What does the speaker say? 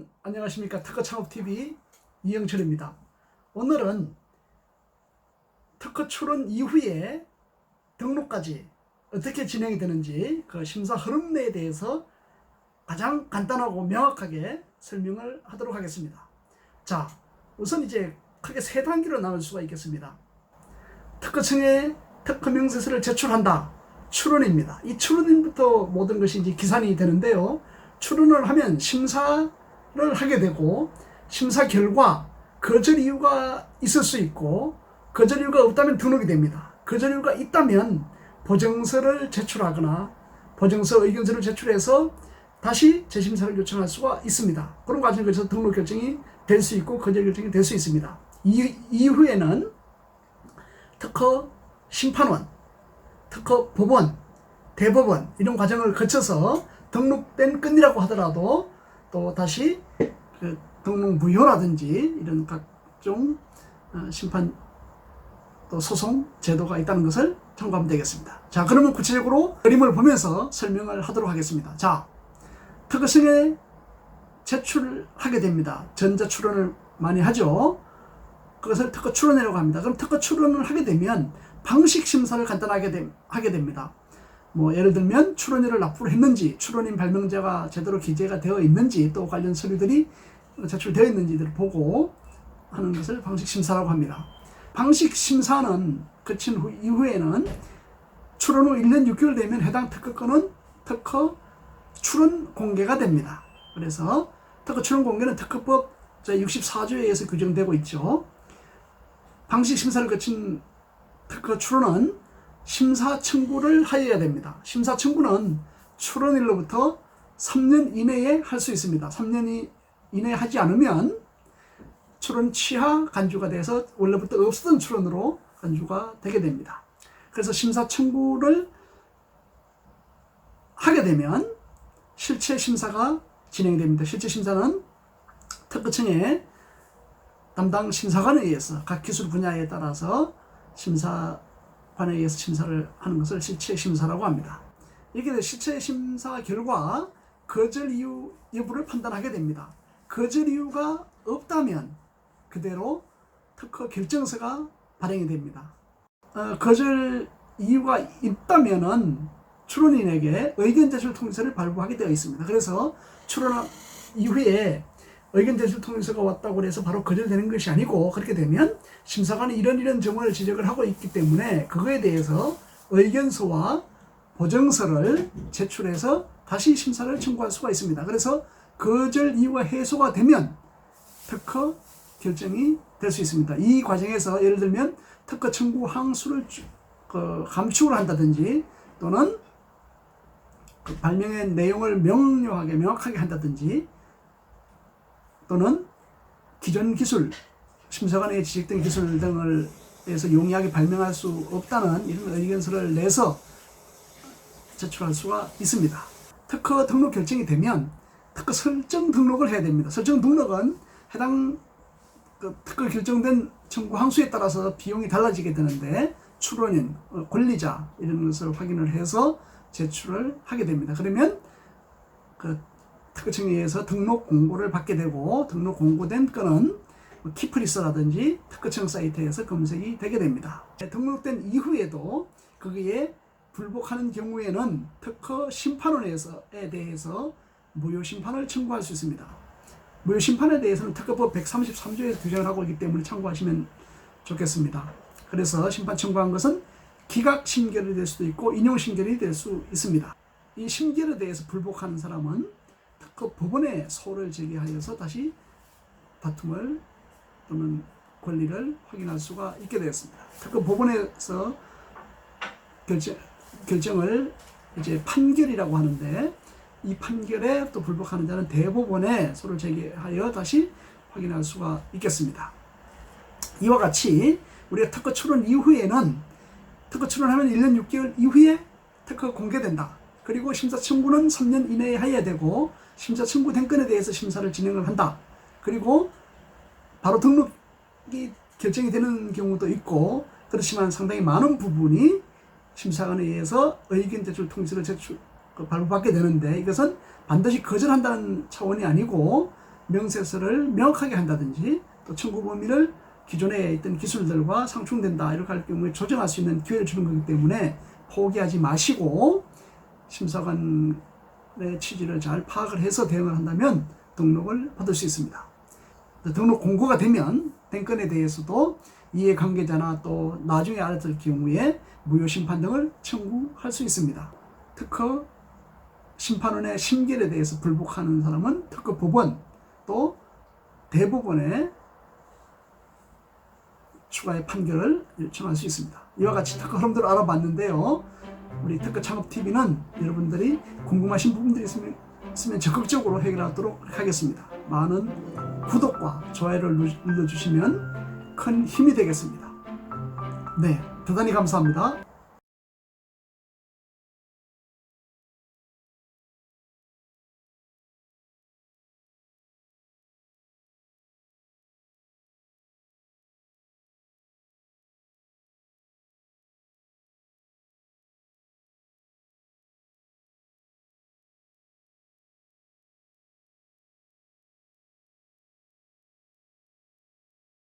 여러분 안녕하십니까. 특허창업TV 이영철입니다. 오늘은 특허 출원 이후에 등록까지 어떻게 진행이 되는지 그 심사 흐름 내에 대해서 가장 간단하고 명확하게 설명을 하도록 하겠습니다. 자, 우선 이제 크게 세 단계로 나눌 수가 있겠습니다. 특허청에 특허 명세서를 제출한다. 출원입니다. 이 출원부터 모든 것이 이제 기산이 되는데요. 출원을 하면 심사를 하게 되고, 심사 결과 거절 이유가 있을 수 있고, 거절 이유가 없다면 등록이 됩니다. 거절 이유가 있다면 보정서를 제출하거나 보정서 의견서를 제출해서 다시 재심사를 요청할 수가 있습니다. 그런 과정을 거쳐서 등록 결정이 될 수 있고 거절 결정이 될 수 있습니다. 이후에는 특허 심판원, 특허 법원, 대법원 이런 과정을 거쳐서 등록된 건이라고 하더라도 또 다시 그 등록 무효라든지 이런 각종 심판 또 소송 제도가 있다는 것을 참고하면 되겠습니다. 자, 그러면 구체적으로 그림을 보면서 설명을 하도록 하겠습니다. 자, 특허청에 제출하게 됩니다. 전자 출원을 많이 하죠. 그것을 특허 출원이라고 합니다. 그럼 특허 출원을 하게 되면 방식 심사를 간단하게 하게 됩니다. 뭐 예를 들면 출원료를 납부를 했는지, 출원인 발명자가 제대로 기재가 되어 있는지, 또 관련 서류들이 제출되어 있는지를 보고 하는 것을 방식 심사라고 합니다. 방식 심사는 거친 이후에는 출원 후 1년 6개월 되면 해당 특허권은 특허 출원 공개가 됩니다. 그래서 특허 출원 공개는 특허법 제64조에 의해서 규정되고 있죠. 방식 심사를 거친 특허 출원은 심사 청구를 하여야 됩니다. 심사 청구는 출원일로부터 3년 이내에 할 수 있습니다. 3년 이내에 하지 않으면 출원 취하 간주가 돼서 원래부터 없었던 출원으로 간주가 되게 됩니다. 그래서 심사 청구를 하게 되면 실체 심사가 진행됩니다. 실체 심사는 특허청의 담당 심사관에 의해서 각 기술 분야에 따라서 심사관에 의해서 심사를 하는 것을 실체 심사라고 합니다. 이렇게 실체 심사 결과 거절 이유 여부를 판단하게 됩니다. 거절 이유가 없다면 그대로 특허 결정서가 발행이 됩니다. 거절 이유가 있다면은 출원인에게 의견 제출 통지서를 발부하게 되어 있습니다. 그래서 출원 이후에 의견 제출 통지서가 왔다고 해서 바로 거절되는 것이 아니고, 그렇게 되면 심사관이 이런 점을 지적을 하고 있기 때문에 그거에 대해서 의견서와 보정서를 제출해서 다시 심사를 청구할 수가 있습니다. 그래서 거절 이유가 해소가 되면 특허 결정이 될 수 있습니다. 이 과정에서 예를 들면 특허 청구 항수를 감축을 한다든지, 또는 그 발명의 내용을 명확하게 한다든지, 또는 기존 기술, 심사관에 지적된 기술 등을 해서 용이하게 발명할 수 없다는 이런 의견서를 내서 제출할 수가 있습니다. 특허 등록 결정이 되면 특허 설정 등록을 해야 됩니다. 설정 등록은 해당 특허 결정된 청구 항수에 따라서 비용이 달라지게 되는데, 출원인, 권리자 이런 것을 확인을 해서 제출을 하게 됩니다. 그러면 그 특허청에 의해서 등록 공고를 받게 되고, 등록 공고된 건은 키프리스라든지 특허청 사이트에서 검색이 되게 됩니다. 등록된 이후에도 거기에 불복하는 경우에는 특허 심판원에 대해서 무효 심판을 청구할 수 있습니다. 무효 심판에 대해서는 특허법 133조에서 규정을 하고 있기 때문에 참고하시면 좋겠습니다. 그래서 심판 청구한 것은 기각 심결이 될 수도 있고 인용 심결이 될 수 있습니다. 이 심결에 대해서 불복하는 사람은 특허 법원에 소를 제기하여서 다시 다툼을 또는 권리를 확인할 수가 있게 되었습니다. 특허 법원에서 결정을 이제 판결이라고 하는데, 이 판결에 또 불복하는 자는 대법원에 소를 제기하여 다시 확인할 수가 있겠습니다. 이와 같이 우리가 특허 출원 이후에는, 특허 출원하면 1년 6개월 이후에 특허 공개된다. 그리고 심사 청구는 3년 이내에 해야 되고, 심사 청구된 건에 대해서 심사를 진행을 한다. 그리고 바로 등록이 결정이 되는 경우도 있고, 그렇지만 상당히 많은 부분이 심사관에 의해서 의견 제출 통지서를 발부받게 되는데, 이것은 반드시 거절한다는 차원이 아니고 명세서를 명확하게 한다든지 또 청구 범위를 기존에 있던 기술들과 상충된다 이렇게 할 경우에 조정할 수 있는 기회를 주는 거기 때문에 포기하지 마시고 심사관의 취지를 잘 파악을 해서 대응을 한다면 등록을 받을 수 있습니다. 등록 공고가 되면 된 건에 대해서도 이해관계자나 또 나중에 알았을 경우에 무효심판 등을 청구할 수 있습니다. 특허 심판원의 심결에 대해서 불복하는 사람은 특허법원 또 대법원에 추가의 판결을 요청할 수 있습니다. 이와 같이 특허 흐름들을 알아봤는데요. 우리 특허창업TV는 여러분들이 궁금하신 부분들이 있으면 적극적으로 해결하도록 하겠습니다. 많은 구독과 좋아요를 눌러주시면 큰 힘이 되겠습니다. 네, 대단히 감사합니다.